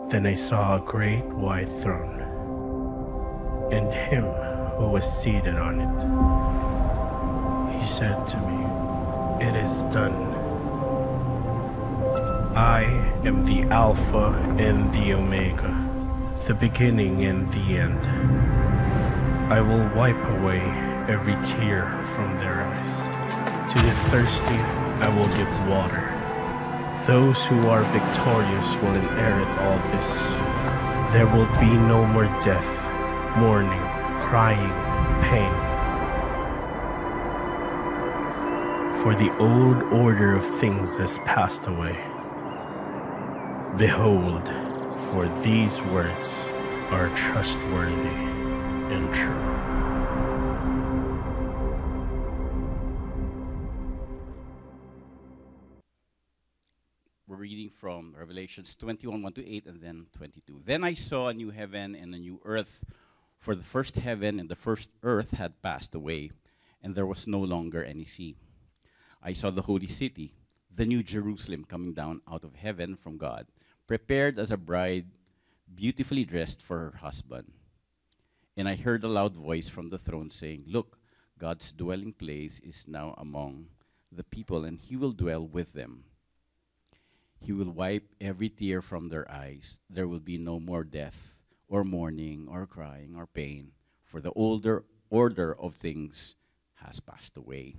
Then I saw a great white throne, and him who was seated on it. He said to me, "It is done. I am the Alpha and the Omega, the beginning and the end. I will wipe away every tear from their eyes. To the thirsty I will give water. Those who are victorious will inherit all this. There will be no more death, mourning, crying, pain. For the old order of things has passed away. Behold, for these words are trustworthy and true." We're reading from Revelations 21, 1 to 8, and then 22. "Then I saw a new heaven and a new earth, for the first heaven and the first earth had passed away, and there was no longer any sea. I saw the holy city, the new Jerusalem, coming down out of heaven from God, prepared as a bride, beautifully dressed for her husband. And I heard a loud voice from the throne saying, 'Look, God's dwelling place is now among the people, and he will dwell with them. He will wipe every tear from their eyes. There will be no more death, or mourning, or crying, or pain, for the older order of things has passed away.'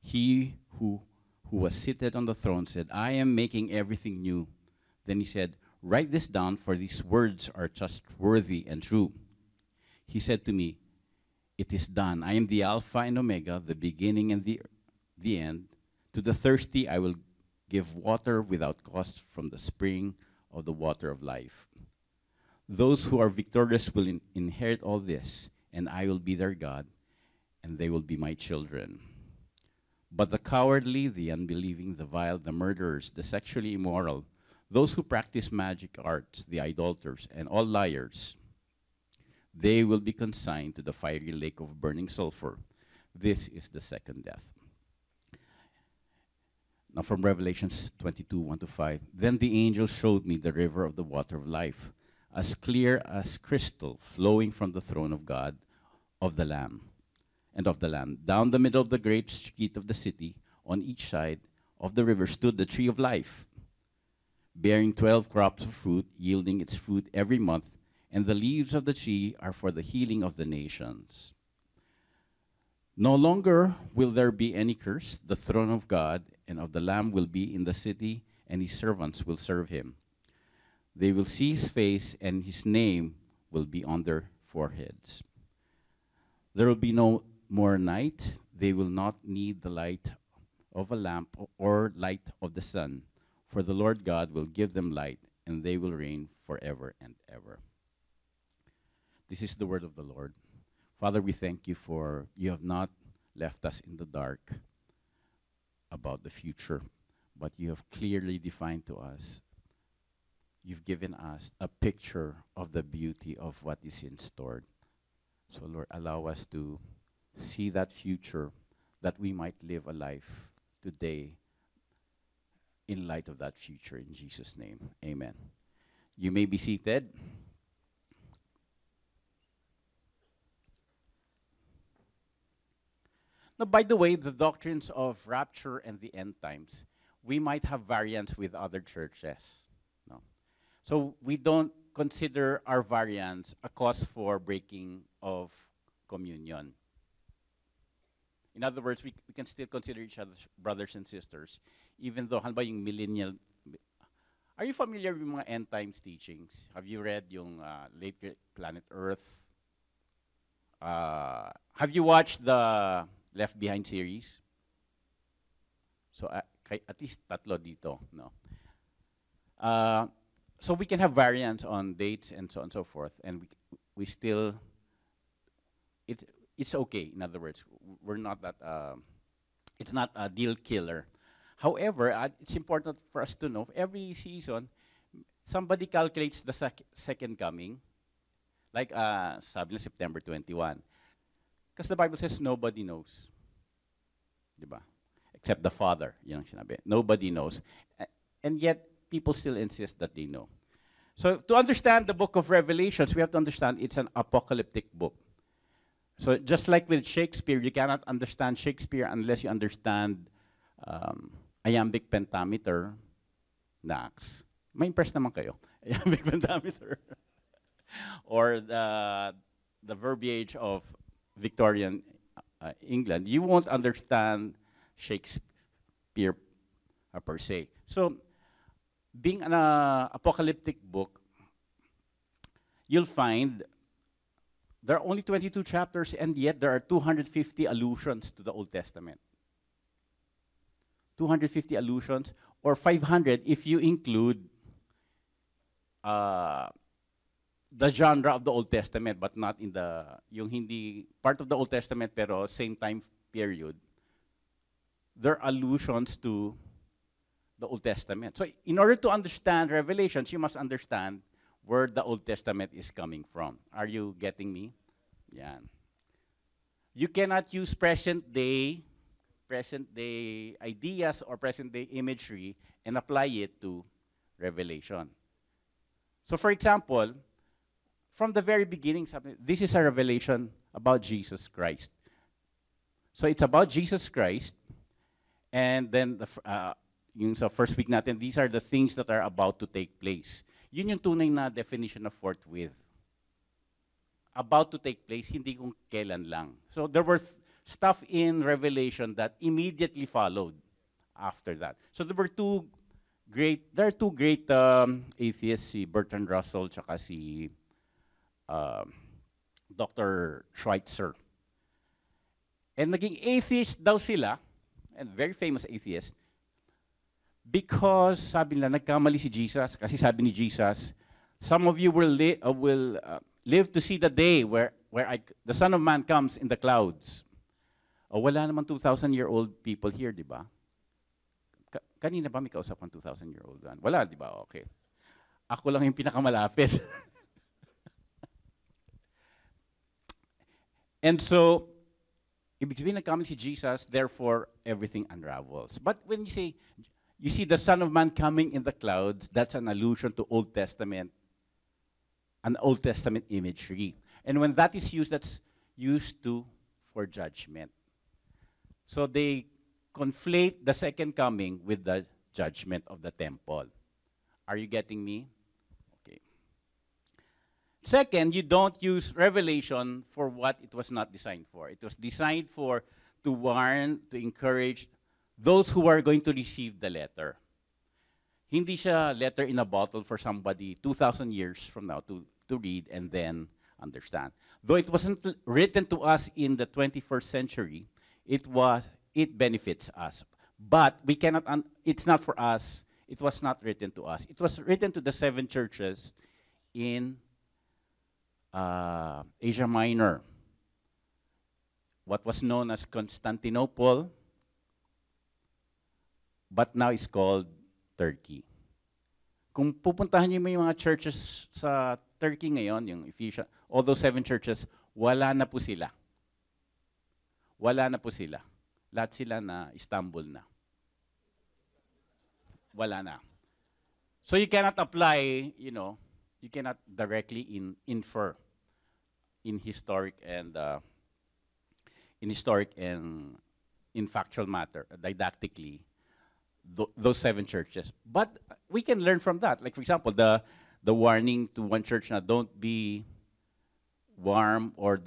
He who was seated on the throne said, 'I am making everything new.' Then he said, 'Write this down, for these words are trustworthy and true.' He said to me, 'It is done. I am the Alpha and Omega, the beginning and the end. To the thirsty I will give water without cost from the spring of the water of life. Those who are victorious will inherit all this, and I will be their God, and they will be my children. But the cowardly, the unbelieving, the vile, the murderers, the sexually immoral, those who practice magic arts, the idolaters, and all liars, they will be consigned to the fiery lake of burning sulfur. This is the second death.'" Now from Revelations 22, 1 to 5. "Then the angel showed me the river of the water of life, as clear as crystal, flowing from the throne of God, of the Lamb, and of the Lamb. Down the middle of the great street of the city, on each side of the river, stood the tree of life, bearing 12 crops of fruit, yielding its fruit every month, and the leaves of the tree are for the healing of the nations. No longer will there be any curse. The throne of God and of the Lamb will be in the city, and his servants will serve him. They will see his face, and his name will be on their foreheads. There will be no more night. They will not need the light of a lamp or light of the sun, for the Lord God will give them light, and they will reign forever and ever." This is the word of the Lord. Father, we thank you for you have not left us in the dark about the future, but you have clearly defined to us. You've given us a picture of the beauty of what is in store. So, Lord, allow us to see that future, that we might live a life today in light of that future. In Jesus' name, amen. You may be seated. Now, by the way, the doctrines of rapture and the end times, we might have variants with other churches. No? So we don't consider our variants a cause for breaking of communion. In other words, we can still consider each other brothers and sisters, even though, halimbawa yung millennial. Are you familiar with mga end times teachings? Have you read yung Late Great Planet Earth? Have you watched the Left Behind series? So at least tatlo dito, no? So we can have variants on dates and so on and so forth, and we still, it's okay. In other words, we're not that, it's not a deal killer. However, it's important for us to know, every season, somebody calculates the second coming, like sabi na September 21. Because the Bible says nobody knows. Diba? Except the Father. Yun ang sinabi. Nobody knows. And yet, people still insist that they know. So to understand the book of Revelations, we have to understand it's an apocalyptic book. So just like with Shakespeare, you cannot understand Shakespeare unless you understand iambic pentameter, Nax. May impress naman kayo. Iambic pentameter. Or the verbiage of Victorian England. You won't understand Shakespeare per se. So being an apocalyptic book, you'll find there are only 22 chapters, and yet there are 250 allusions to the Old Testament. 250 allusions, or 500 if you include the genre of the Old Testament, but not in yung hindi part of the Old Testament, pero same time period. There are allusions to the Old Testament. So in order to understand Revelations, you must understand where the Old Testament is coming from. Are you getting me? Yeah. You cannot use present day ideas or present day imagery and apply it to Revelation. So for example, from the very beginning, this is a revelation about Jesus Christ. So it's about Jesus Christ, and then yung sa first week natin, these are the things that are about to take place. Yun yung tunay na definition of forthwith. About to take place, hindi kung kailan lang. So there were stuff in Revelation that immediately followed after that. So there are two great atheists, si Bertrand Russell tsaka si Dr. Schweitzer. And naging atheist daw sila, and very famous atheist, because sabi nila, nagkamali si Jesus, kasi sabi ni Jesus, some of you will live to see the day where the Son of Man comes in the clouds. O wala naman 2,000-year-old people here, di ba? Kanina ba may kausap ng 2,000-year-old? Wala, di ba? Okay. Ako lang yung pinakamalapit. And so, ibig sabihin nagkamali si Jesus, therefore, everything unravels. But when you see the Son of Man coming in the clouds, that's an allusion to Old Testament, an Old Testament imagery. And when that is used, that's used for judgment. So they conflate the second coming with the judgment of the temple. Are you getting me? Okay. Second, you don't use Revelation for what it was not designed for. It was designed to warn, to encourage those who are going to receive the letter. Hindi siya letter in a bottle for somebody 2,000 years from now to read and then understand. Though it wasn't written to us in the 21st century, it benefits us. But we cannot, it's not for us, it was not written to us. It was written to the 7 churches in Asia Minor. What was known as Constantinople, but now is called Turkey. Kung pupuntahan niyo yung mga churches sa Turkey ngayon, yung Ephesians, all those 7 churches, wala na po sila. Wala na po sila. Lahat sila na Istanbul na. Wala na. So you cannot apply, you cannot directly infer in historic and in factual matter, didactically, those 7 churches. But we can learn from that. Like, for example, the warning to one church na don't be warm or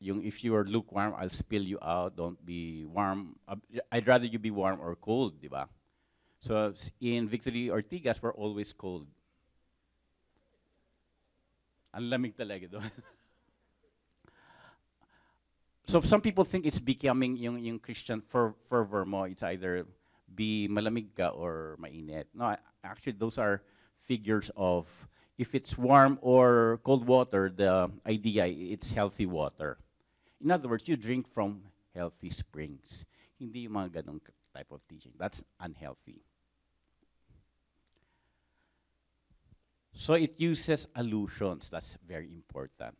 if you are lukewarm, I'll spill you out. Don't be warm. I'd rather you be warm or cold, di ba? So in Victory Ortigas, we're always cold. Ang lamig talaga doon. So some people think it's becoming yung Christian fervor mo. It's either be malamig ka or mainit. No, actually those are figures of if it's warm or cold water, the idea it's healthy water. In other words, you drink from healthy springs. Hindi yung mga ganong type of teaching. That's unhealthy. So it uses allusions. That's very important.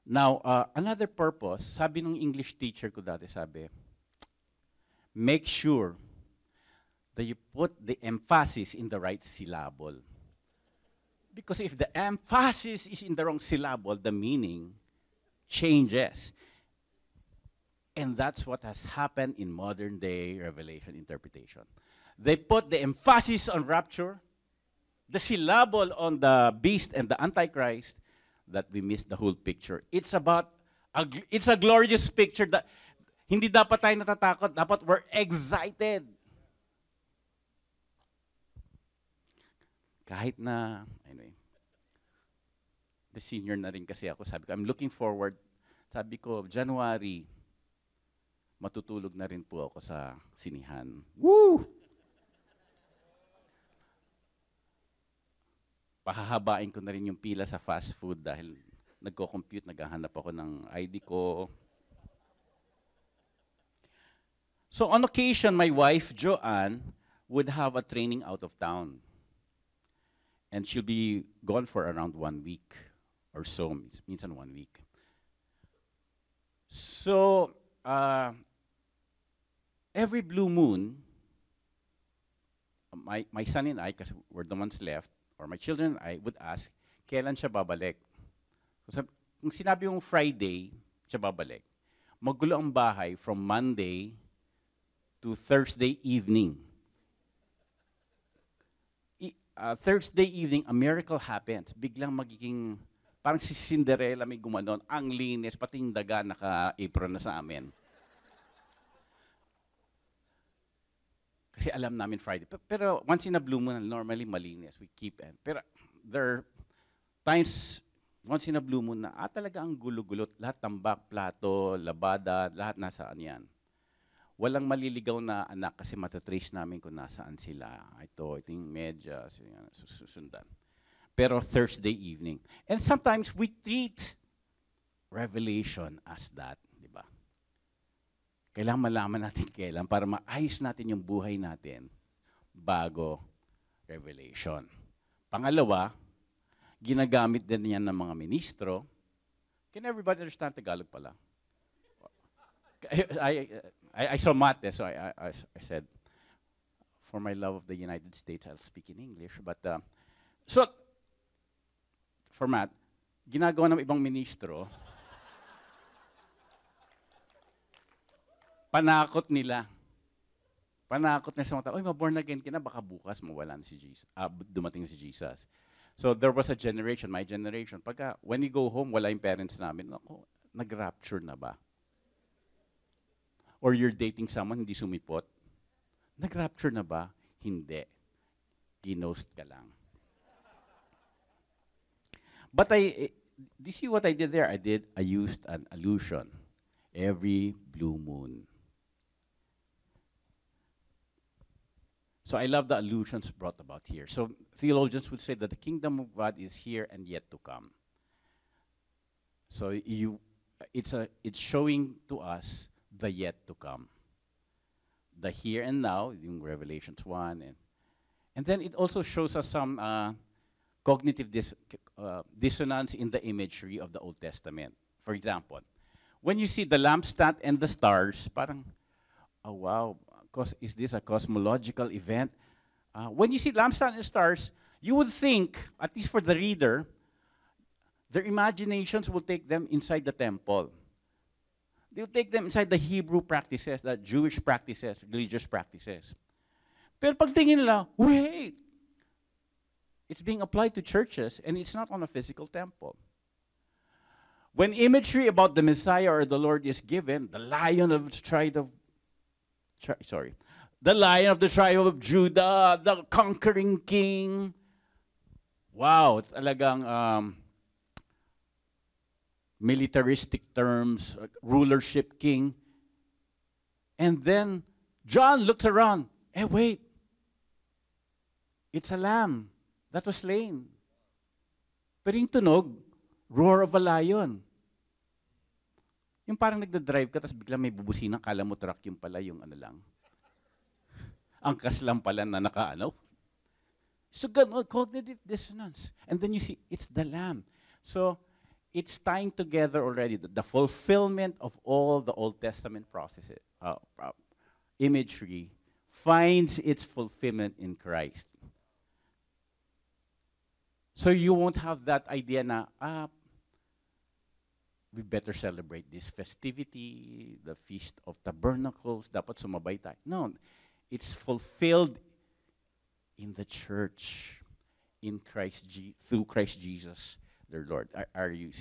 Now, another purpose, sabi ng English teacher ko dati, sabi, make sure that you put the emphasis in the right syllable. Because if the emphasis is in the wrong syllable, the meaning changes. And that's what has happened in modern day Revelation interpretation. They put the emphasis on rapture, the syllable on the beast and the Antichrist, that we miss the whole picture. It's a glorious picture that hindi dapat tayo natatakot, dapat we're excited. Kahit na, anyway, the senior na rin kasi ako, sabi ko, I'm looking forward, sabi ko, January, matutulog na rin po ako sa sinihan. Woo! Pahahabain ko na rin yung pila sa fast food dahil nagko-compute, naghahanap ako ng ID ko. So on occasion, my wife, Joanne, would have a training out of town. And she'll be gone for around 1 week or so, minsan 1 week. So, every blue moon, my son and I, because we're the ones left, or my children and I, would ask, kailan siya babalik? So, kung sinabi yung Friday, siya babalik, magulo ang bahay from Monday to Thursday evening. Thursday evening, a miracle happens. Biglang magiging, parang si Cinderella may gumanon, ang linis, pati yung daga naka-apron na sa amin. Kasi alam namin Friday. Pero once in a blue moon, normally malinis. We keep it. Pero there are times, once in a blue moon na, talaga ang gulo-gulo. Lahat tambak, plato, labada, lahat nasaan yan. Walang maliligaw na anak kasi matatrace namin kung nasaan sila. Ito yung medyas, susundan. Pero Thursday evening. And sometimes we treat Revelation as that, di ba? Kailangan malaman natin kailan para maayos natin yung buhay natin bago Revelation. Pangalawa, ginagamit din yan ng mga ministro. Can everybody understand Tagalog pala? I saw Matt, so I said, for my love of the United States, I'll speak in English. But, so, for Matt, ginagawa ng ibang ministro, panakot nila. Panakot nila sa mga tao, oy, ma-born again ka na, baka bukas mawala na si Jesus, dumating si Jesus. So, there was a generation, my generation, pagka, when we go home, wala yung parents namin, ako, nag-rapture na ba? Or you're dating someone, hindi sumipot. Nag-rapture na ba? Hindi. Ginost ka lang. But do you see what I did there? I used an allusion. Every blue moon. So I love the allusions brought about here. So theologians would say that the kingdom of God is here and yet to come. So it's showing to us the yet to come. The here and now, in Revelation 1. And then it also shows us some cognitive dissonance in the imagery of the Old Testament. For example, when you see the lampstand and the stars, parang, oh wow, is this a cosmological event? When you see lampstand and stars, you would think, at least for the reader, their imaginations will take them inside the temple. They'll take them inside the Hebrew practices, the Jewish practices, religious practices. Pero pagtingin nila, wait! It's being applied to churches, and it's not on a physical temple. When imagery about the Messiah or the Lord is given, the lion of the tribe of, the lion of the tribe of Judah, the conquering king. Wow, talagang militaristic terms, rulership king. And then John looks around, hey, wait, it's a lamb that was slain. Pero yung tunog, roar of a lion. Yung parang nagda-drive ka, tapos bigla may bubusina, kala mo truck yung pala, yung ano lang. Angkas lang pala na nakaano. So cognitive dissonance. And then you see, it's the lamb. So, it's tying together already the fulfillment of all the Old Testament processes, imagery finds its fulfillment in Christ. So you won't have that idea na, we better celebrate this festivity, the Feast of Tabernacles, dapat sumabay tayo. No, it's fulfilled in the church, through Christ Jesus, their Lord. Are you?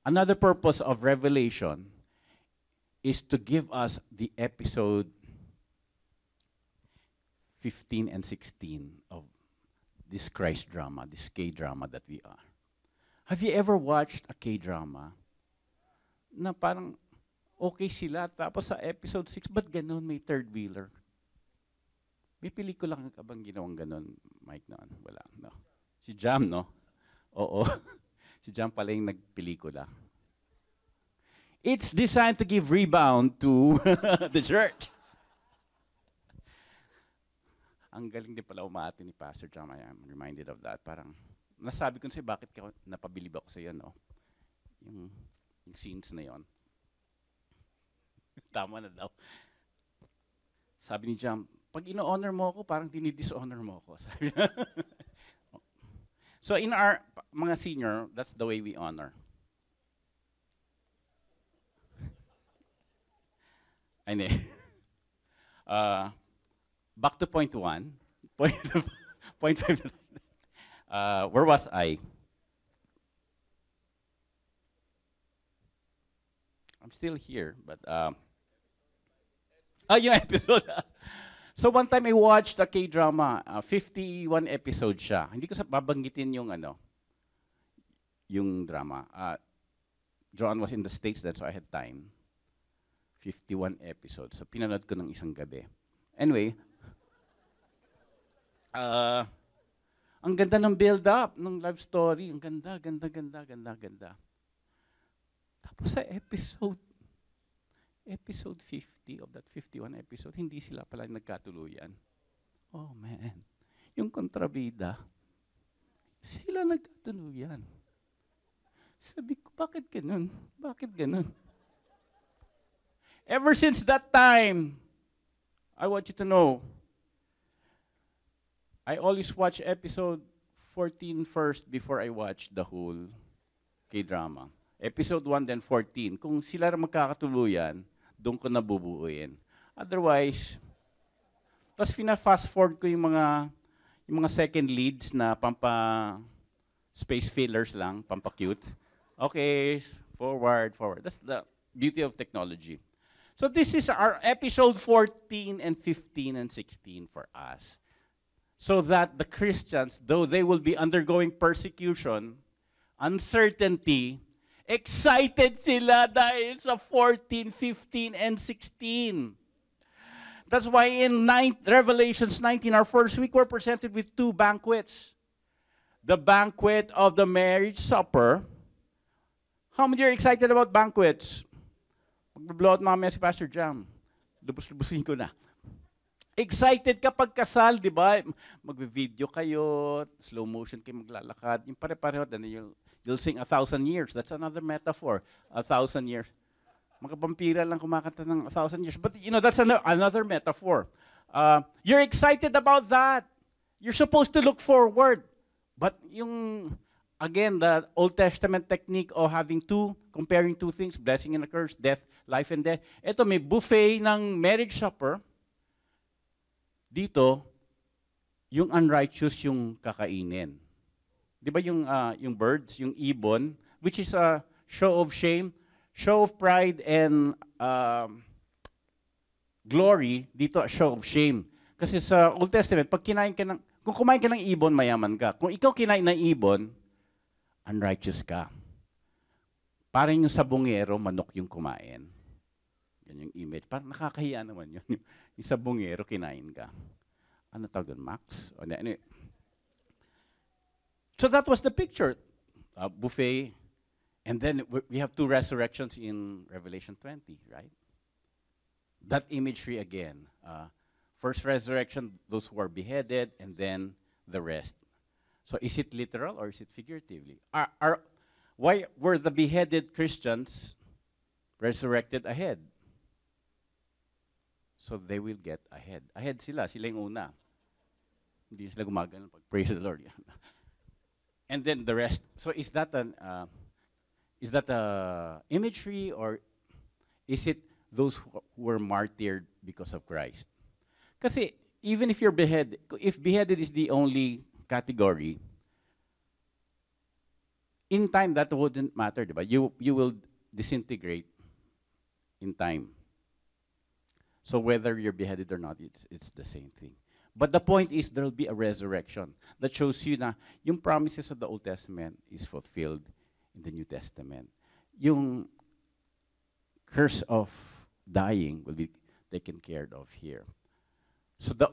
Another purpose of Revelation is to give us the episode 15 and 16 of this Christ drama, this K-drama that we are. Have you ever watched a K-drama na parang okay sila, tapos sa episode 6, ba't ganun may third wheeler? May pelikula ka bang ginawang ganun, Mike, noon? Wala, no. Si Jam, no? Oo. Si Jam pala yung nagpelikula. It's designed to give rebound to the church. Ang galing din pala umati ni Pastor Jam. I'm reminded of that. Parang, nasabi ko sa'yo, bakit napabilib ako sa'yo, no? Yung scenes na yon. Tama na daw. Sabi ni Jam, pag ino-honor mo ako, parang dinidishonor mo ako. Sabi so in our mga senior, that's the way we honor. Ay, back to point 1. Point 5. Where was I? I'm still here, but yung episode. So one time I watched a K-drama, 51 episodes siya. Hindi ko babanggitin yung yung drama. John was in the States, that's why I had time. 51 episodes. So pinanood ko ng isang gabi. Anyway, ang ganda ng build-up ng love story. Ang ganda. Tapos sa episode 50 of that 51 episode, hindi sila pala nagkatuluyan. Oh man, yung kontrabida, sila nagkatuluyan. Sabi ko, bakit ganun? Bakit ganun? Ever since that time, I want you to know, I always watch episode 14 first before I watch the whole K-drama. Episode 1 then 14. Kung sila magkakatuluyan, doon ko nabubuuin. Otherwise, tapos fast forward ko yung mga second leads na space fillers lang, pampa-cute. Okay, forward. That's the beauty of technology. So this is our episode 14 and 15 and 16 for us. So that the Christians, though they will be undergoing persecution, uncertainty, excited sila dahil sa 14, 15, and 16. That's why in Revelations 19, our first week, we're presented with 2 banquets. The banquet of the marriage supper. How many are excited about banquets? Mag-blow out mamaya si Pastor Jam. Lubos-lubusin ko na. Excited kapag kasal, di ba? Mag-video kayo, slow motion kayo maglalakad. Yung pare-pareho, then you'll sing 1,000 years. That's another metaphor. 1,000 years. Mga vampira lang kumakanta ng 1,000 years. But that's another metaphor. You're excited about that. You're supposed to look forward. But again, the Old Testament technique of comparing two things, blessing and a curse, death, life and death. Ito, may buffet ng marriage supper. Dito, yung unrighteous yung kakainin. Di ba yung birds, yung ibon, which is a show of shame, show of pride and glory, dito a show of shame. Kasi sa Old Testament, kung kumain ka ng ibon, mayaman ka. Kung ikaw kinain ng ibon, unrighteous ka. Parang yung sabongero, manok yung kumain. Yan yung image. Parang nakakahiya naman yun. Yung sabongero, kinain ka. Ano tawag yun? Max? Anyway. So that was the picture. Buffet. And then we have 2 resurrections in Revelation 20, right? That imagery again. First resurrection, those who are beheaded, and then the rest. So is it literal or is it figuratively? Why were the beheaded Christians resurrected ahead? So they will get ahead. Ahead sila yung una. Hindi sila gumagano pag praise the Lord. And then the rest. So is that imagery, or is it those who were martyred because of Christ? Kasi even if you're beheaded, if beheaded is the only category, in time that wouldn't matter, diba? You will disintegrate in time. So whether you're beheaded or not, it's the same thing. But the point is there will be a resurrection that shows you na yung promises of the Old Testament is fulfilled in the New Testament. Yung curse of dying will be taken care of here. So the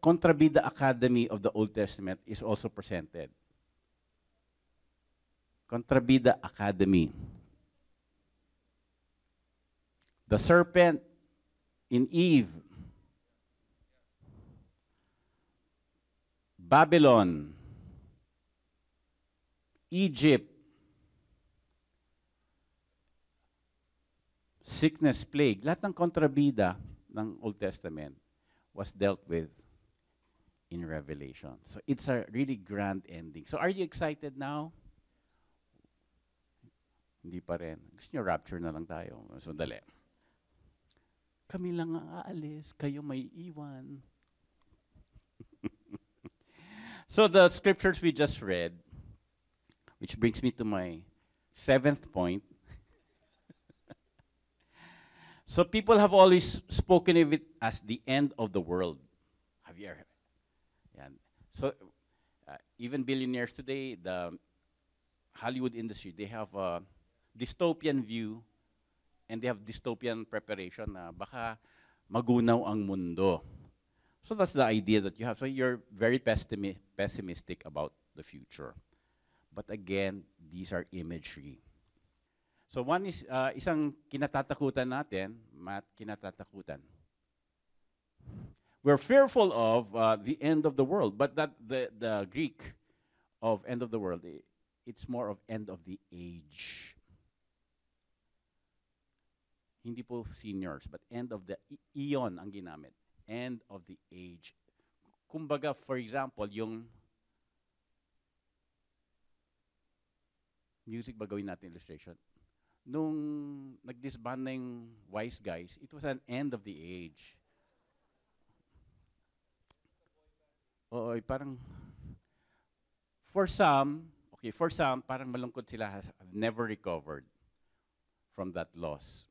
Contrabida Academy of the Old Testament is also presented. Contrabida Academy. The serpent in Eve. Babylon. Egypt. Sickness, plague. Lahat ng kontrabida ng Old Testament was dealt with in Revelation. So it's a really grand ending. So are you excited now? Hindi pa rin. Gusto niyo rapture na lang tayo. Sandali. Kami lang ang aalis, kayo may iwan. So the scriptures we just read, which brings me to my 7th point. So people have always spoken of it as the end of the world. Have you ever? Yeah. So even billionaires today, the Hollywood industry, they have a dystopian view and they have dystopian preparation na baka magunaw ang mundo. So that's the idea that you have. So you're very pessimistic about the future. But again, these are imagery. So one is, isang kinatatakutan natin, kinatatakutan. We're fearful of the end of the world, but that the Greek of end of the world, it's more of end of the age. Hindi po seniors, but end of the eon ang ginamit. End of the age. Kumbaga, for example, yung music ba gawin natin illustration? Nung nag-disband na yung Wise Guys, it was an end of the age. Oo, parang, for some, parang malungkot sila, have never recovered from that loss.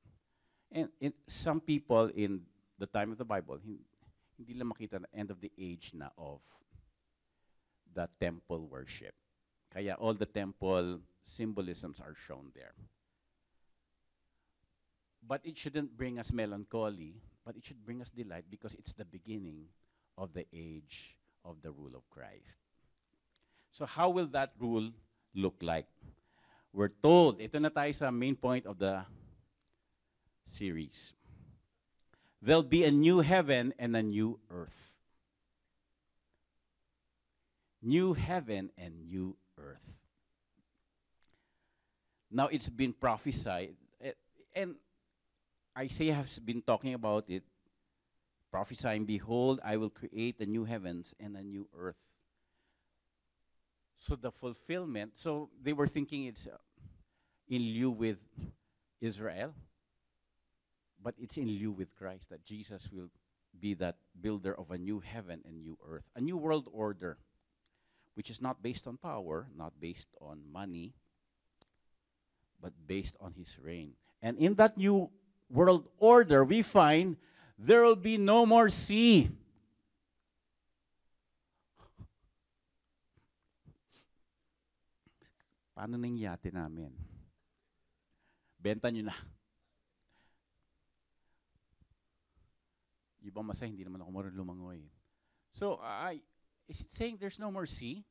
And some people in the time of the Bible, hindi lang makita na end of the age na of the temple worship. Kaya all the temple symbolisms are shown there. But it shouldn't bring us melancholy, but it should bring us delight because it's the beginning of the age of the rule of Christ. So how will that rule look like? We're told, ito na tayo sa main point of the series. There'll be a new heaven and a new earth. New heaven and new earth. Now it's been prophesied, and Isaiah has been talking about it, prophesying, behold, I will create the new heavens and a new earth. So the fulfillment, so they were thinking it's in lieu with Israel, but it's in lieu with Christ, that Jesus will be that builder of a new heaven and new earth, a new world order, which is not based on power, not based on money, but based on his reign. And in that new world order, we find there will be no more sea. Paano nang yate namin? Benta nyo na. Ibang masa, hindi naman ako marunong lumangoy. So, is it saying there's no more sea?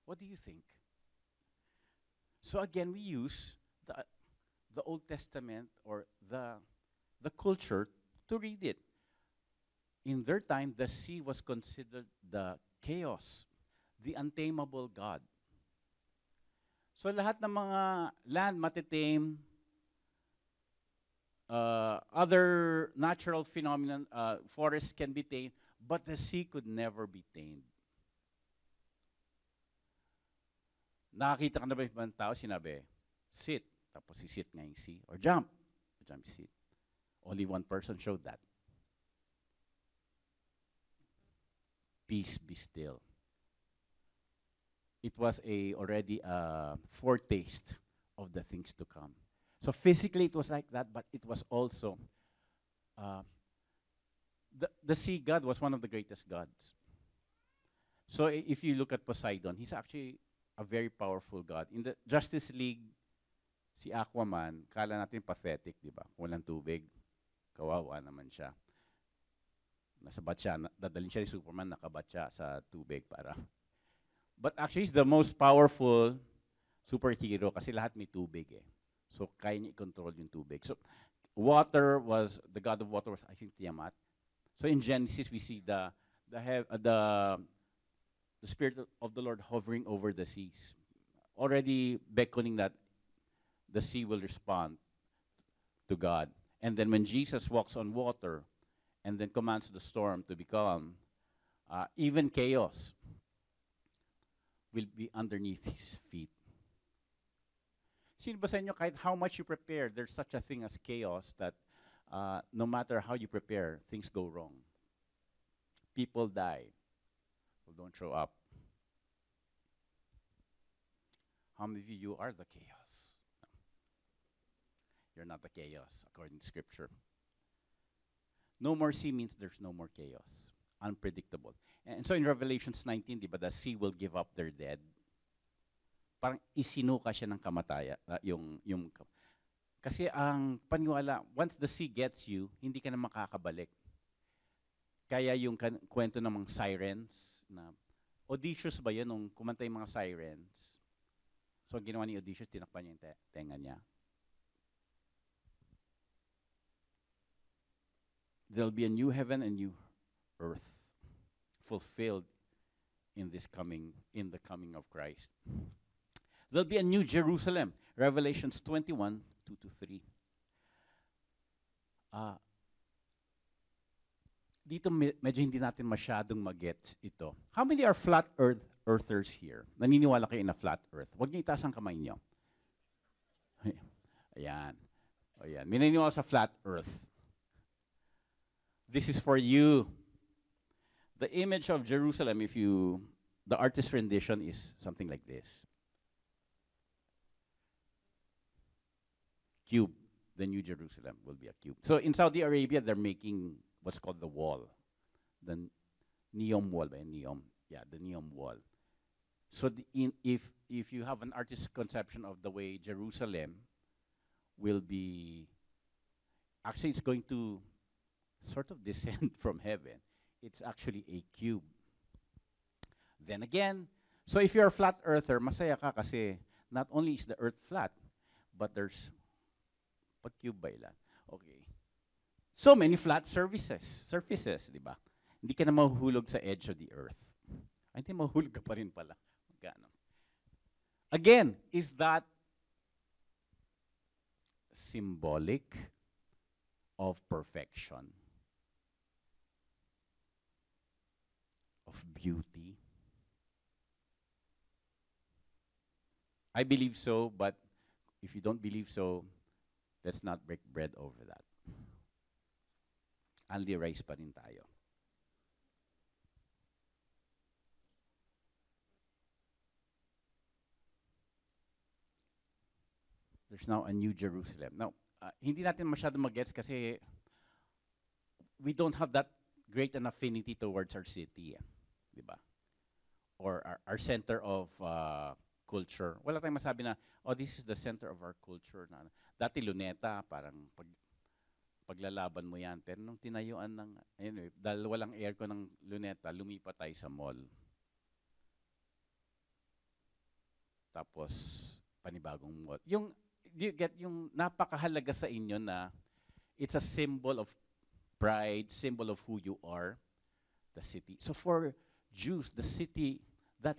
What do you think? So again, we use the Old Testament or the culture to read it. In their time, the sea was considered the chaos, the untamable God. So lahat ng mga land matitame, other natural phenomenon, forests can be tamed, But the sea could never be tamed. Nakakita ka na ba yung ibang tao, sinabi, sit, tapos si-sit nga yung sea, or jump, jump, sit. Only one person showed that. Peace, be still. It was already a foretaste of the things to come. So physically it was like that, but it was also, the sea god was one of the greatest gods. So if you look at Poseidon, he's actually a very powerful god. In the Justice League, si Aquaman, kala natin pathetic, di ba? Walang tubig, kawawa naman siya. Nasabat siya, dadalhin siya ni Superman, nakabat siya sa tubig para. But actually, he's the most powerful superhero kasi lahat may tubig eh. So, kaya niya i-control yung tubig. So, the god of water was, I think, Tiamat. So, in Genesis, we see the Spirit of the Lord hovering over the seas, already beckoning that the sea will respond to God. And then when Jesus walks on water and then commands the storm to be calm, even chaos will be underneath his feet. Sino ba sa inyo, kahit how much you prepare, there's such a thing as chaos that no matter how you prepare, things go wrong. People die. People don't show up. How many of you are the chaos? No. You're not the chaos, according to Scripture. No more sea means there's no more chaos. Unpredictable. And so in Revelations 19, di ba, the sea will give up their dead. Parang isinuka siya ng kamataya. Kasi ang paniwala, once the sea gets you, hindi ka na makakabalik. Kaya yung kwento ng mga sirens, na Odysseus ba yun, nung kumanta yung mga sirens? So ginawa ni Odysseus, tinakpan niya yung tenga niya. There'll be a new heaven and new earth fulfilled in the coming of Christ. There'll be a new Jerusalem. Revelations 21, 2-3. Dito medyo hindi natin masyadong magets ito. How many are flat earthers here? Naniniwala kayo na flat earth? Huwag niyo itaas ang kamay niyo. Ayan. Ayan. May naniniwala sa flat earth. This is for you. The image of Jerusalem, the artist rendition is something like this. Cube. The New Jerusalem will be a cube. So in Saudi Arabia, they're making what's called the wall. The Neom wall. Neom. Yeah, the Neom wall. So if you have an artist's conception of the way Jerusalem will be, actually it's going to sort of descend from heaven. It's actually a cube. Then again, so if you're a flat earther, masaya ka kasi not only is the earth flat, but there's pag-cube ba ilan? Okay. So many flat surfaces, di ba? Hindi ka na mahuhulog sa edge of the earth. Ay, hindi, mahuhulog ka pa rin pala. Magkano? Again, is that symbolic of perfection? Of beauty? I believe so, but if you don't believe so, let's not break bread over that. Only rice pa rin tayo. There's now a new Jerusalem. Now, hindi natin masyado mag-gets kasi we don't have that great an affinity towards our city. Di ba? Or our center of culture. Wala tayong masabi na, oh, this is the center of our culture. Dati Luneta, parang paglalaban mo yan. Pero nung tinayuan ng, anyway, dahil walang aircon ng Luneta, lumipat tayo sa mall. Tapos, panibagong mall. You get yung napakahalaga sa inyo na it's a symbol of pride, symbol of who you are, the city. So for Jews, that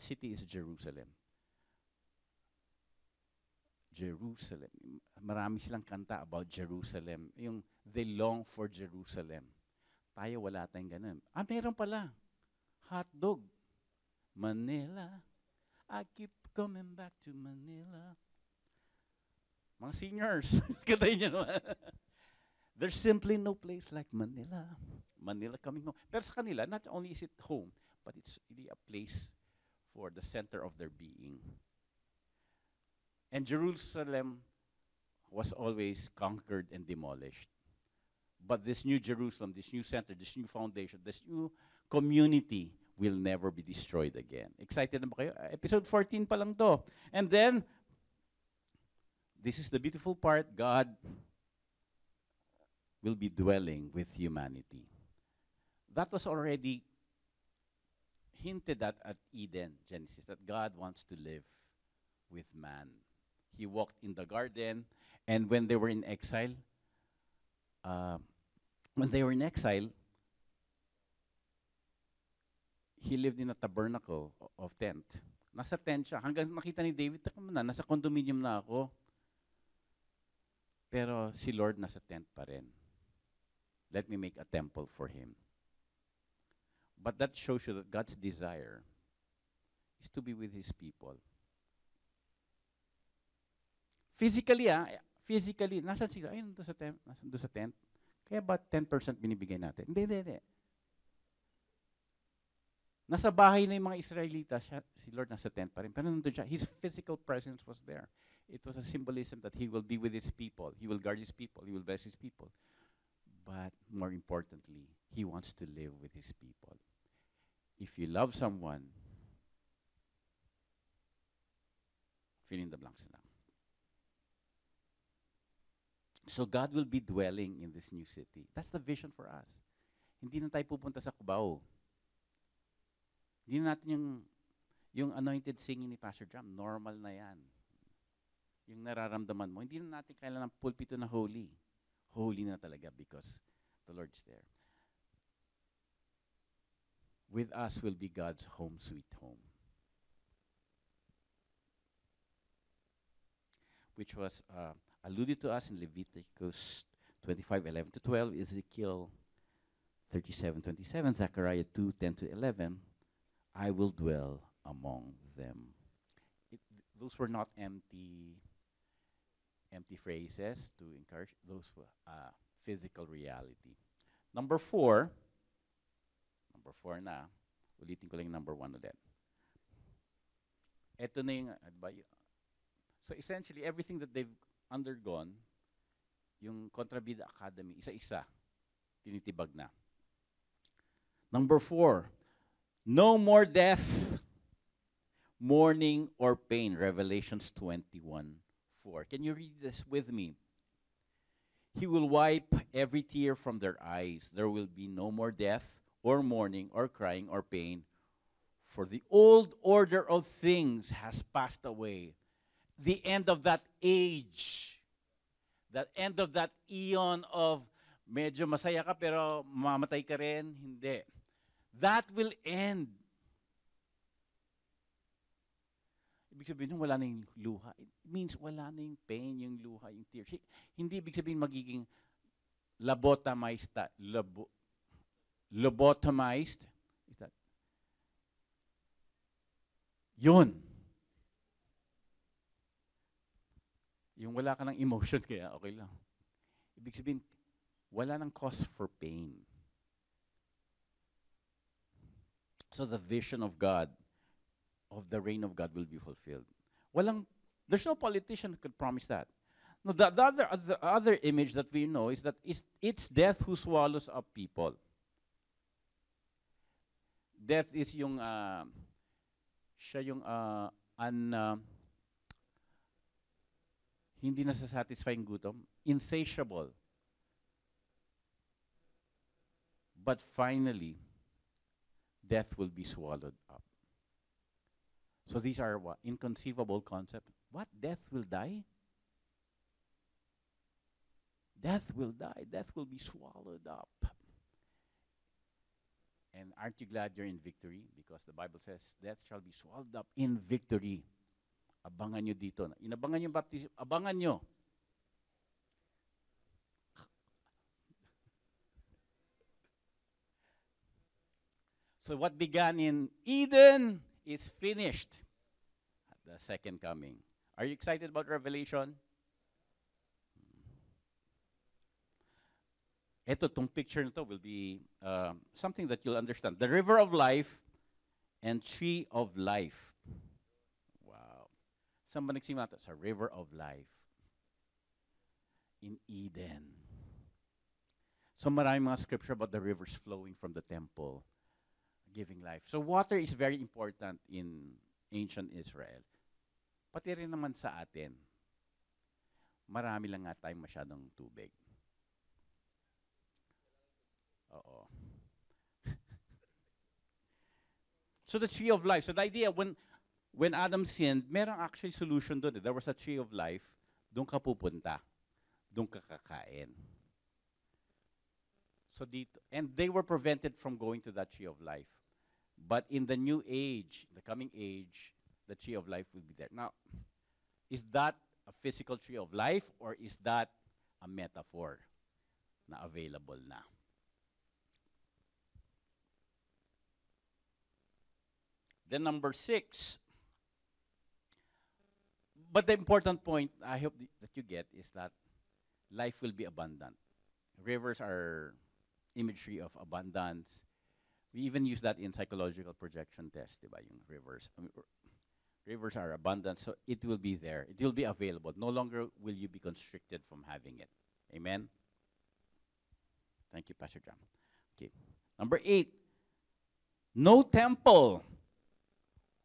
city is Jerusalem. Jerusalem. Marami silang kanta about Jerusalem. Yung they long for Jerusalem. Tayo wala tayong ganun. Meron pala. Hotdog. Manila. I keep coming back to Manila. Mga seniors, katay niyo naman. There's simply no place like Manila. Manila coming home. Pero sa kanila, not only is it home, but it's really a place for the center of their being. And Jerusalem was always conquered and demolished. But this new Jerusalem, this new center, this new foundation, this new community will never be destroyed again. Excited na ba kayo? Episode 14 pa lang to. And then, this is the beautiful part, God will be dwelling with humanity. That was already hinted at Eden, Genesis, that God wants to live with man. He walked in the garden, and when they were in exile, he lived in a tabernacle of tent. Nasa tent siya. Hanggang nakita ni David, nasa condominium na ako. Pero si Lord nasa tent pa rin. Let me make a temple for him. But that shows you that God's desire is to be with his people. Physically, nasan sila? Ayun, doon sa tent. Kaya ba 10% binibigay natin? Hindi. Nasa bahay na yung mga Israelita, si Lord nasa tent pa rin. Pero nandun siya, his physical presence was there. It was a symbolism that he will be with his people. He will guard his people. He will bless his people. But more importantly, he wants to live with his people. If you love someone, fill in the blanks na. So God will be dwelling in this new city. That's the vision for us. Hindi na tayo pupunta sa Cubao. Hindi na natin yung anointed singing ni Pastor Jam, normal na yan. Yung nararamdaman mo, hindi na natin kailangan ng pulpito na holy. Holy na talaga because the Lord's there. With us will be God's home sweet home. Which was alluded to us in Leviticus 25:11-12, Ezekiel 37:27, Zechariah 2:10-11. I will dwell among them. Those were not empty phrases to encourage. Those were physical reality. Number 4 na. Ulitin ko lang number 1 ulit. Ito na yung, so essentially, everything that they've undergone, yung Contrabida Academy, isa-isa, tinitibag na. Number 4, no more death, mourning, or pain. Revelations 21:4. Can you read this with me? He will wipe every tear from their eyes. There will be no more death, or mourning, or crying, or pain, for the old order of things has passed away. The end of that age, that end of that eon of medyo masaya ka pero mamatay ka rin, hindi. That will end. Ibig sabihin, wala na yung luha. It means wala na yung pain, yung luha, yung tears. Hindi ibig sabihin magiging lobotomized. Lobotomized? Is that? Yun. Yung wala ka ng emotion, kaya okay lang. Ibig sabihin, wala nang cause for pain. So the vision of God, of the reign of God will be fulfilled. There's no politician who could promise that. No, the other image that we know is that it's death who swallows up people. Death is yung, siya yung hindi nasasatisfying gutom, insatiable. But finally, death will be swallowed up. So these are what? Inconceivable concepts. What? Death will die? Death will die. Death will be swallowed up. And aren't you glad you're in victory? Because the Bible says, death shall be swallowed up in victory. Abangan nyo dito. Inabangan yung baptism. Abangan nyo. So what began in Eden is finished at the second coming. Are you excited about Revelation? Itong picture na to will be something that you'll understand. The river of life and tree of life. Wow. Saan ba nagsimula ito? Sa river of life. In Eden. So maraming mga scripture about the rivers flowing from the temple, giving life. So water is very important in ancient Israel. Pati rin naman sa atin. Marami lang nga tayong masyadong tubig. Oo. So the tree of life. So the idea, when Adam sinned, merong actually solution doon. There was a tree of life. Doon ka pupunta. Doon ka kakain. So and they were prevented from going to that tree of life. But in the new age, the coming age, the tree of life will be there. Now, is that a physical tree of life or is that a metaphor na available na? Then number 6. But the important point I hope that you get is that life will be abundant. Rivers are imagery of abundance. We even use that in psychological projection test, diba, yung rivers. Rivers are abundant, so it will be there. It will be available. No longer will you be constricted from having it. Amen? Thank you, Pastor John. Okay. Number 8. No temple.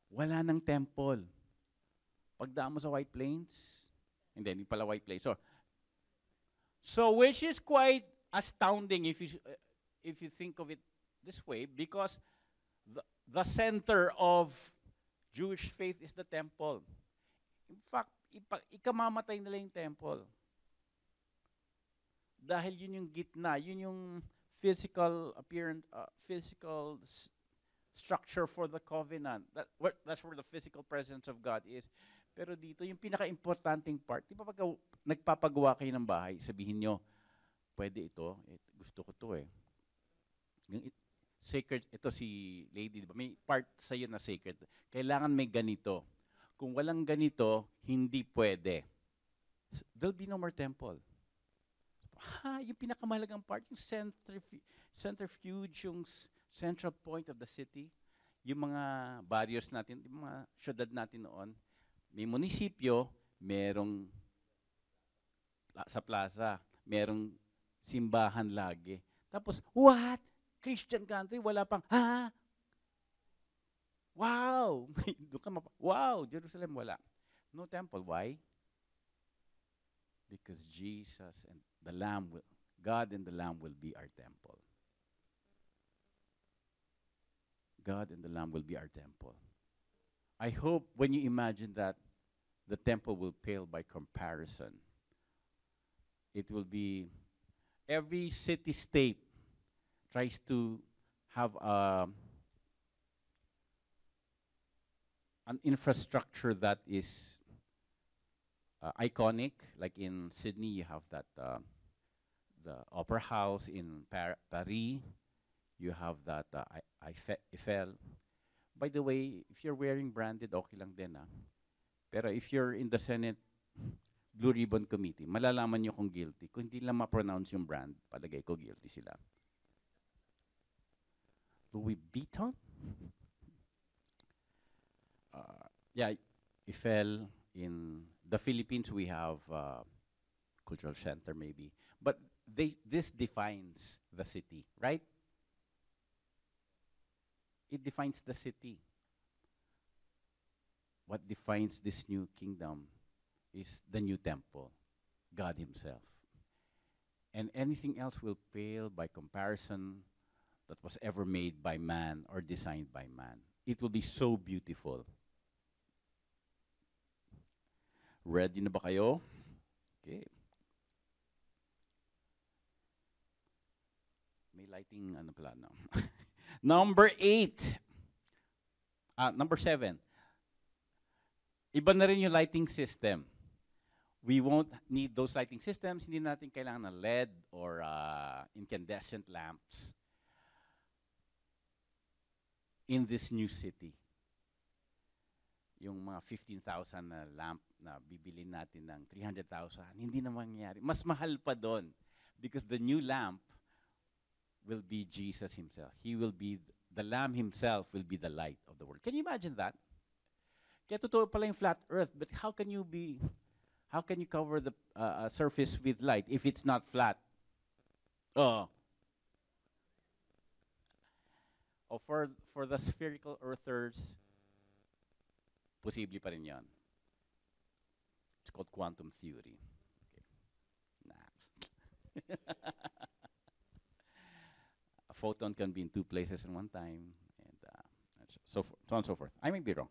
Wala nang temple. Pagdaan mo sa White Plains, hindi pala White Plains. So which is quite astounding if you think of it this way, because the center of Jewish faith is the temple. In fact, ikamamatay nila yung temple. Dahil yun yung gitna, yun yung physical appearance, physical structure for the covenant. That's where the physical presence of God is. Pero dito, yung pinaka-importanting part, di ba pag nagpapagawa kayo ng bahay, sabihin nyo, pwede ito, gusto ko to eh. Yung sacred, ito si lady, diba? May part sa'yo na sacred. Kailangan may ganito. Kung walang ganito, hindi pwede. There'll be no more temple. Yung pinakamahalagang part, yung centrifuge, yung central point of the city, yung mga barrios natin, yung mga syudad natin noon, may munisipyo, merong sa plaza, merong simbahan lagi. Tapos, what? Christian country, wala pang, ha? Wow! Wow! Jerusalem, wala. No temple. Why? Because Jesus and the Lamb, God and the Lamb will be our temple. God and the Lamb will be our temple. I hope when you imagine that, the temple will pale by comparison. It will be, every city-state tries to have an infrastructure that is iconic. Like in Sydney, you have that the Opera House. In Paris, you have that Eiffel. By the way, if you're wearing branded, okay lang din ah. Pero if you're in the Senate Blue Ribbon Committee, malalaman nyo kung guilty. Kung hindi lang ma-pronounce yung brand, palagay ko guilty sila. Louis Vuitton? Yeah, Eiffel. In the Philippines, we have Cultural Center maybe. But this defines the city, right? It defines the city. What defines this new kingdom is the new temple, God Himself. And anything else will pale by comparison that was ever made by man or designed by man. It will be so beautiful. Ready na ba kayo? Okay. May lighting, ano pala, no? Number 8. Number 7. Iba na rin yung lighting system. We won't need those lighting systems. Hindi natin kailangan ng LED or incandescent lamps. in this new city. Yung mga 15,000 na lamp na bibili natin ng 300,000, hindi na mangyayari. Mas mahal pa doon because the new lamp will be Jesus himself. He will be, the Lamb himself will be the light of the world. Can you imagine that? Kaya totoo pala yung flat earth, but how can you cover the surface with light if it's not flat? Oh, for the spherical earthers, posible pa rin yan. It's called quantum theory. Okay. Nah. A photon can be in two places at one time, and so on and so forth. I may be wrong.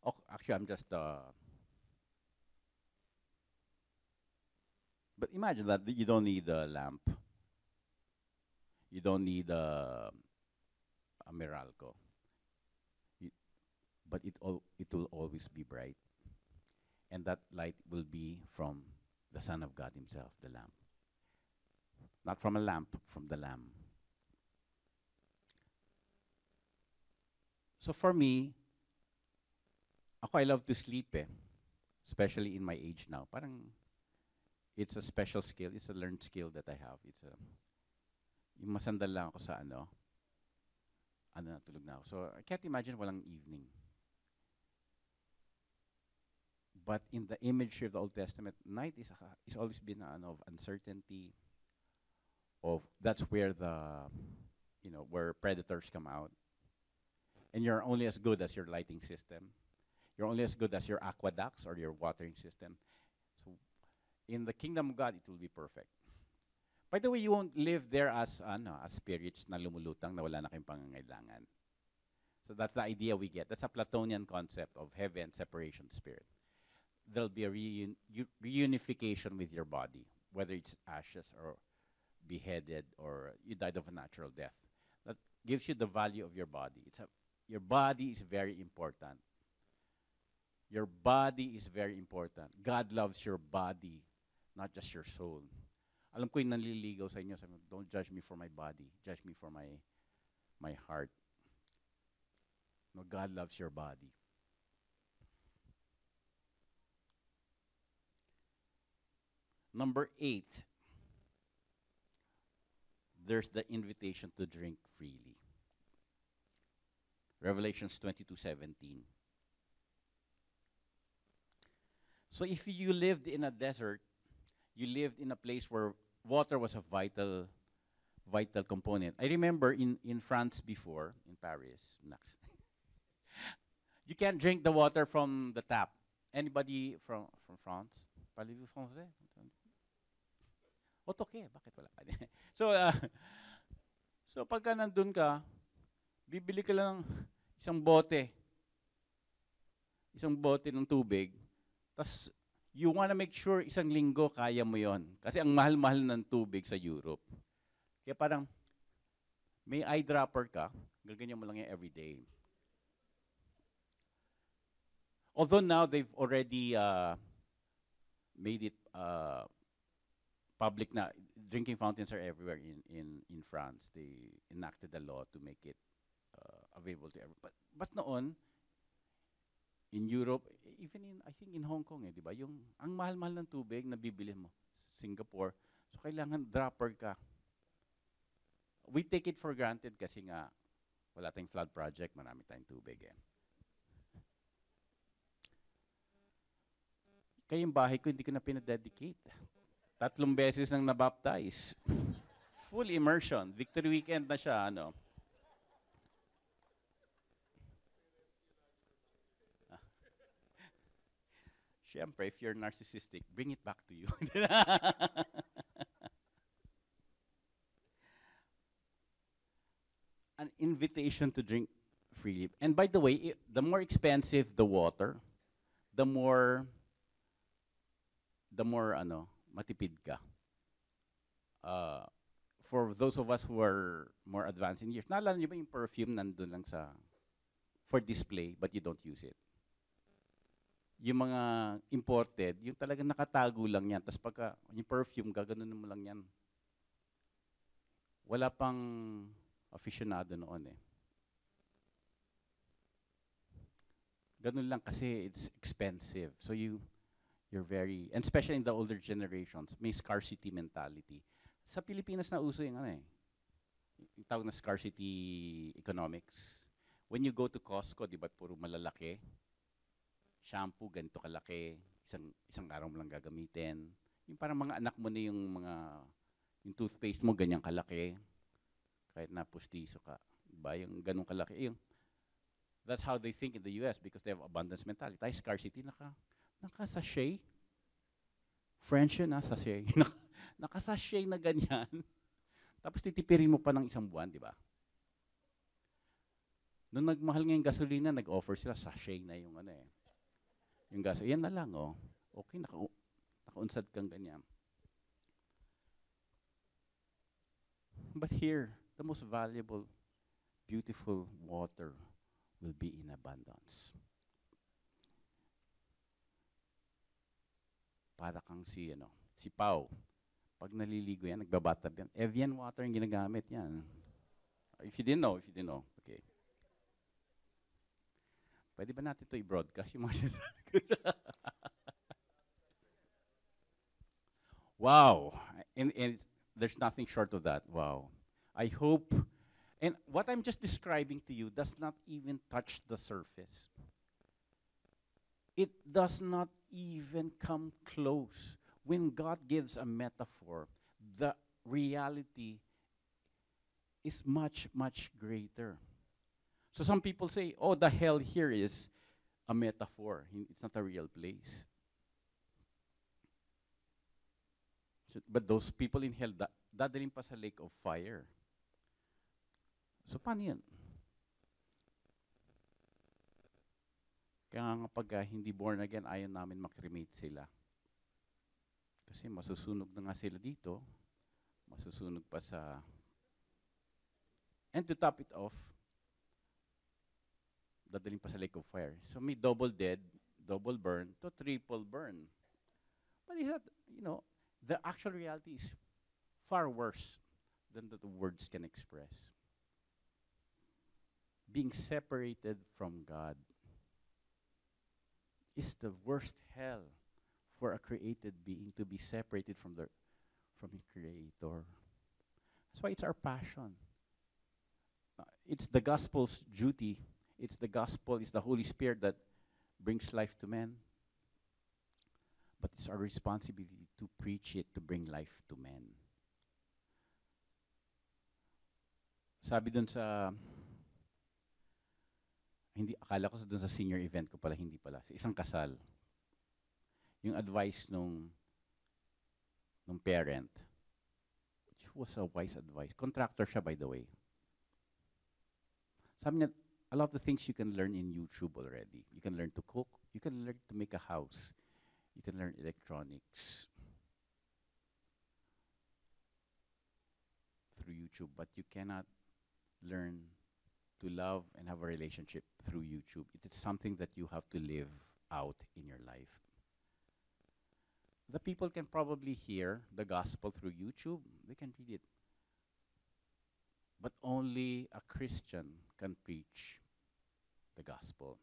Oh, actually, I'm just. But imagine that you don't need a lamp. You don't need a Meralco. But it will always be bright. And that light will be from the Son of God himself, the Lamb. Not from a lamp, from the Lamb. So for me, I love to sleep especially in my age now. Parang it's a special skill, it's a learned skill that I have. Yung masandal lang ako sa natulog na ako. So I can't imagine walang evening. But in the imagery of the Old Testament, night is always been of uncertainty. That's where where predators come out. And you're only as good as your lighting system. You're only as good as your aqueducts or your watering system. So in the kingdom of God, it will be perfect. By the way, you won't live there as spirits na lumulutang na wala na kayong pangangailangan. So that's the idea we get. That's a Platonian concept of heaven separation spirit. There'll be a reunification with your body, whether it's ashes or beheaded or you died of a natural death. That gives you the value of your body. Your body is very important. Your body is very important. God loves your body, not just your soul. Alam ko yung nanliligaw sa inyo, sabi, don't judge me for my body. Judge me for my heart. No, God loves your body. Number 8, there's the invitation to drink freely. Revelations 22:17. So if you lived in a desert, you lived in a place where water was a vital component. I remember in France before, in Paris, you can't drink the water from the tap. Anybody from France? Parlez-vous français? Okay, bakit wala ka? So pagka nandun ka, bibili ka lang isang bote ng tubig, tas you wanna make sure isang linggo kaya mo yon. Kasi ang mahal-mahal ng tubig sa Europe. Kaya parang may eyedropper ka, gaganyan mo lang yan every day. Although now they've already made it public na, drinking fountains are everywhere in France. They enacted a law to make it available to everyone. But noon, in Europe, even I think in Hong Kong, di ba? Yung ang mahal-mahal ng tubig na bibili mo, Singapore, so kailangan dropper ka. We take it for granted kasi nga wala tayong flood project, marami tayong tubig Kaya yung bahay ko, hindi ko na pinadedicate. 3 beses nang nabaptize. Full immersion. Victory weekend na siya, Siyempre, if you're narcissistic, bring it back to you. An invitation to drink freely. And by the way, the more expensive the water, the more matipid ka. For those of us who are more advanced in years, naalala niyo ba yung perfume nandun lang for display, but you don't use it? Yung mga imported, yung talagang nakatago lang yan. Tapos yung perfume, gaganunin mo lang yan. Wala pang aficionado noon eh. Ganun lang kasi it's expensive. So you're very, and especially in the older generations, may scarcity mentality. Sa Pilipinas na uso yung ano eh, yung tawag na scarcity economics. When you go to Costco, di ba, puro malalaki. Shampoo, ganito kalaki. Isang araw mo lang gagamitin. Yung parang mga anak mo na yung toothpaste mo, ganyan kalaki. Kahit na pustiso ka. Diba? Yung ganun kalaki. That's how they think in the US because they have abundance mentality. Tayo scarcity, naka-sachet. French yun, sachet. Naka-sachet na ganyan. Tapos titipirin mo pa ng isang buwan, di ba? Nung nagmahal nga yung gasolina, nag-offer sila sachet na yung ano eh. Yung gas, yan na lang oh. Okay, nakaunsad kang ganyan. But here, the most valuable, beautiful water will be in abundance. Para kang si Pao. Pag naliligo yan, nagbabatab yan. Evian water yung ginagamit yan. If you didn't know. Okay. Pwede ba natin ito i-broadcast yung mga sinasabi ko? Wow. And there's nothing short of that. Wow. I hope, and what I'm just describing to you does not even touch the surface. It does not even come close. When God gives a metaphor, the reality is much, much greater. So some people say, oh, the hell here is a metaphor. It's not a real place. But those people in hell, dadalhin pa sa lake of fire. So paano yun? Kaya nga pag hindi born again, ayaw namin makremate sila. Kasi masusunog na nga sila dito, masusunog pa sa... And to top it off, dadaling pa sa lake of fire. So may double dead, double burn, to triple burn. But is that, the actual reality is far worse than the words can express. Being separated from God is the worst hell for a created being, to be separated from the Creator. That's why it's our passion. It's the gospel's duty. It's the gospel, it's the Holy Spirit that brings life to men. But it's our responsibility to preach it, to bring life to men. Sabi dun sa, akala ko dun sa senior event ko pala, hindi pala. Sa isang kasal, yung advice nung parent, which was a wise advice. Contractor siya, by the way. Sabi niya, a lot of the things you can learn in YouTube already. You can learn to cook. You can learn to make a house. You can learn electronics through YouTube, but you cannot learn to love and have a relationship through YouTube. It is something that you have to live out in your life. The people can probably hear the gospel through YouTube. They can read it. But only a Christian can preach the gospel.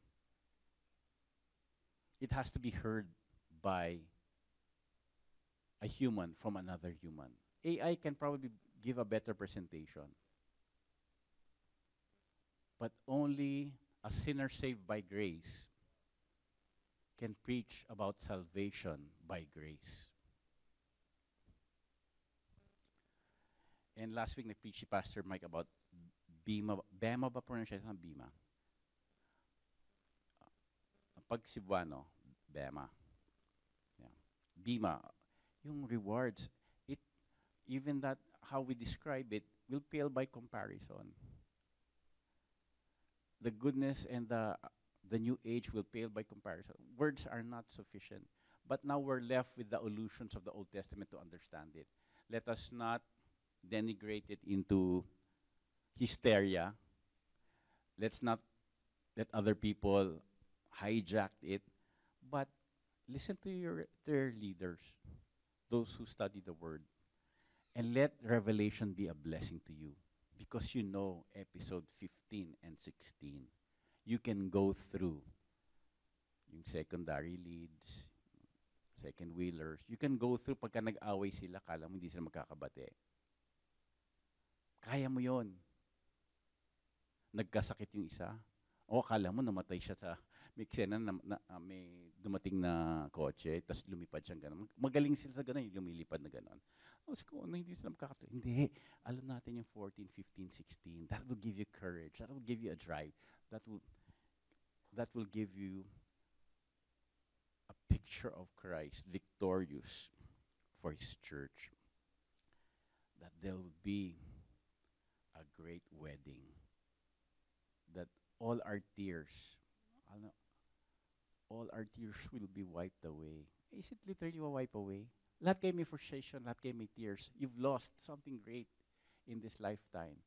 It has to be heard by a human from another human. AI can probably give a better presentation. But only a sinner saved by grace can preach about salvation by grace. And last week, nag-preach si Pastor Mike about Bema ba pronunciation? Bema. Pag Cebuano, Bema. Yeah. Bema. Yung rewards, even that, how we describe it, will pale by comparison. The goodness and the new age will pale by comparison. Words are not sufficient. But now we're left with the allusions of the Old Testament to understand it. Let us not denigrate it into hysteria. Let's not let other people hijack it. But listen to your leaders, those who study the Word. And let revelation be a blessing to you. because you know episode 15 and 16. You can go through yung secondary leads, second wheelers. You can go through pagka nag-away sila, kala mo hindi sila magkakabate. Kaya mo yon. Nagkasakit yung isa. O kala mo namatay siya sa may eksena may dumating na kotse, tapos lumipad siyang gano'n. Magaling sila sa gano'n, yung lumilipad na gano'n. O, hindi sila makakatuwa. Hindi. Alam natin yung 14, 15, 16. That will give you courage. That will give you a drive. That will give you a picture of Christ victorious for His church. That there will be a great wedding. That all our tears will be wiped away. Is it literally wipe away? Lahat kayo may frustration, lahat kayo may tears. You've lost something great in this lifetime.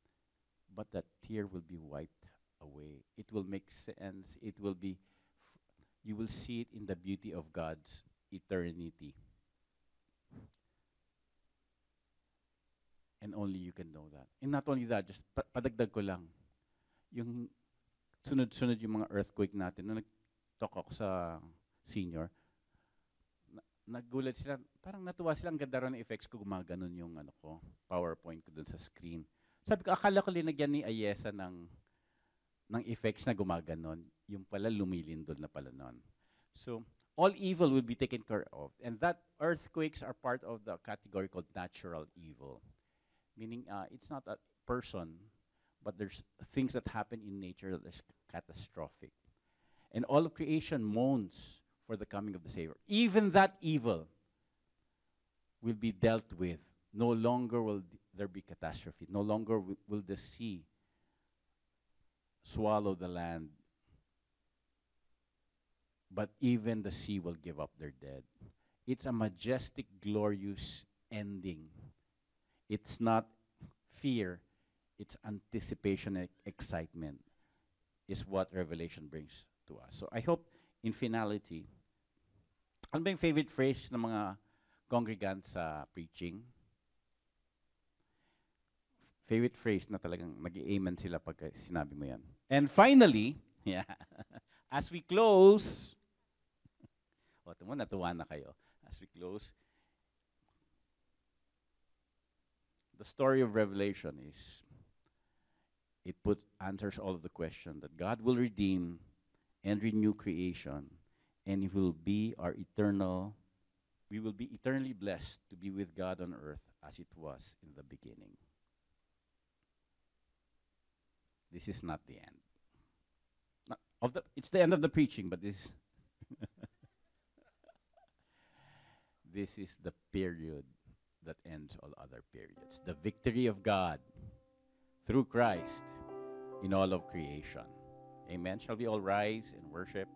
But that tear will be wiped away. It will make sense. It will be, you will see it in the beauty of God's eternity. And only you can know that. And not only that, just padagdag ko lang, yung sunod-sunod yung mga earthquake natin. Nung nag-talk ako sa senior, nagulat sila, parang natuwa sila, ang ganda rin ng effects ko, gumaganon yung PowerPoint ko dun sa screen. Sabi ko, akala ko linagyan ni Ayesa ng effects na gumaganon, yung pala lumilindol na pala nun. So, all evil will be taken care of. And that earthquakes are part of the category called natural evil. Meaning, it's not a person, but there's things that happen in nature that is catastrophic. And all of creation moans for the coming of the Savior. Even that evil will be dealt with. No longer will there be catastrophe. No longer will the sea swallow the land. But even the sea will give up their dead. It's a majestic, glorious ending. It's not fear. It's anticipation and excitement is what Revelation brings to us. So I hope in finality, ano ba yung favorite phrase ng mga congregants sa preaching? Favorite phrase na talagang mag-i-amen sila pag sinabi mo yan. And finally, yeah, as we close, natuwa na kayo. As we close, the story of Revelation is, it answers all of the questions that God will redeem and renew creation, and it will be we will be eternally blessed to be with God on earth as it was in the beginning. This is not the end. It's the end of the preaching, but this this is the period that ends all other periods. The victory of God through Christ in all of creation. Amen. Shall we all rise and worship?